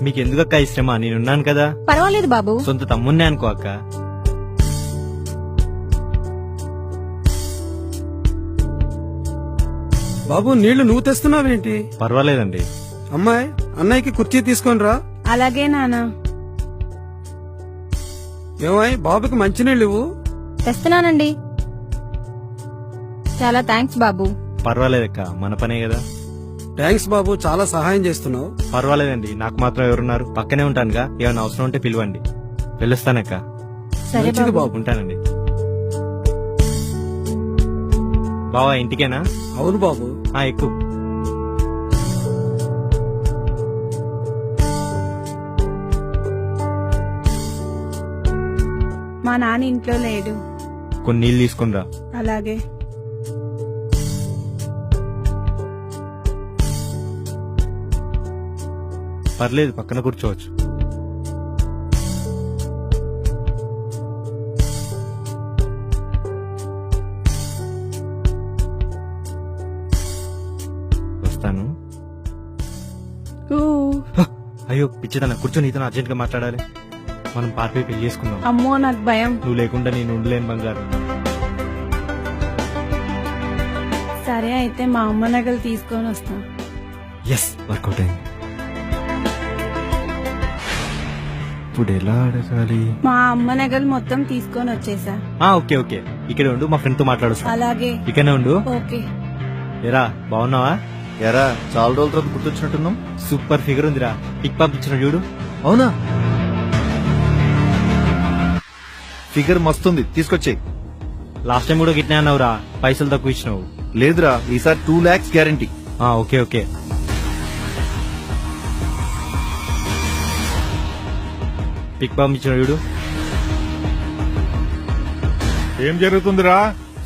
మీకు ఎందుకక్క ఈ శ్రమ, నేనున్నాను కదా. పర్వాలేదు బాబు. సొంత తమ్మున్నే అనుకో అక్క. బాబు నీళ్లు నువ్వు తెస్తున్నావేంటి? పర్వాలేదండి. అమ్మాయి అన్నయ్యకి కుర్చీ తీసుకొని రా. అలాగే నానా. ఏమాయ్ బాబుకి మంచినీళ్ళు ఇవ్వు. తెస్తున్నానండి. చాలా థ్యాంక్స్ బాబు. పర్వాలేదక్క, మన పనే కదా. థ్యాంక్స్ బాబు, చాలా సహాయం చేస్తున్నావు. పర్వాలేదండి, నాకు మాత్రం ఎవరున్నారు, పక్కనే ఉంటానుగా. ఏమైనా అవసరం ఉంటే పిలవండి. వెళ్ళొస్తానక్క. సరే మంచిది బాబు. బాబు. ఉంటానండి. బావా ఇంటికేనా? అవును బాబు. ఎక్కువ. మా నాన్న ఇంట్లో లేడు. కొన్ని నీళ్ళు తీసుకునిరా. అలాగే. పర్లేదు, పక్కన కూర్చోవచ్చు. వస్తాను. అయ్యో పిచ్చిదన్న, కూర్చొని నీతో అర్జెంట్ గా మాట్లాడాలి. మనం పార్టీ పెళ్లి చేసుకుందాం. అమ్మో నాకు భయం. నువ్వు లేకుండా నేను ఉండలేను బంగారు. సరే అయితే మా అమ్మ నగలు తీసుకొని వస్తా. ఎస్, వర్కౌట్ అయింది. ఇప్పుడు ఎలా అడగాలి? మా అమ్మ నగలు మొత్తం తీసుకొని వచ్చేసా. ఓకే ఓకే, ఇక్కడ ఉండు, మా ఫ్రెండ్ తో మాట్లాడుస్తా. అలాగే. ఇక్కడనే ఉండు. ఓకే. ఎరా బాగున్నావా? ఎరా చాలా రోజుల తర్వాత గుర్తొచ్చినట్టున్నాం. సూపర్ ఫిగర్ ఉందిరా. పిక్ పంపించిన చూడు. అవునా? ఫిగర్ మస్తుంది, తీసుకొచ్చేయి. లాస్ట్ టైం కూడా గిట్నే అన్నావురా, పైసలు తక్కువ ఇచ్చినావు. లేదురా, ఈసారి 2 lakhs గ్యారంటీ. Okay okay. పిక్ పంపించిన చూడు. ఏం జరుగుతుందిరా?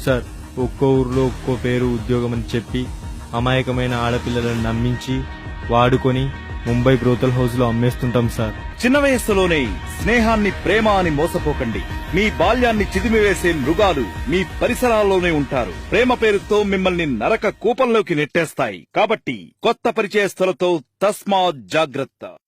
సార్, ఒక్కో ఊర్లో ఒక్కో పేరు ఉద్యోగం అని చెప్పి అమాయకమైన ఆడపిల్లలను నమ్మించి వాడుకొని ముంబై బ్రోతల్ హౌస్ లో అమ్మేస్తుంటాం సార్. చిన్న వయస్సులోనే స్నేహాన్ని ప్రేమ అని మోసపోకండి. మీ బాల్యాన్ని చిదిమివేసే మృగాలు మీ పరిసరాల్లోనే ఉంటారు. ప్రేమ పేరుతో మిమ్మల్ని నరక కూపంలోకి నెట్టేస్తాయి. కాబట్టి కొత్త పరిచయస్తులతో తస్మాత్ జాగ్రత్త.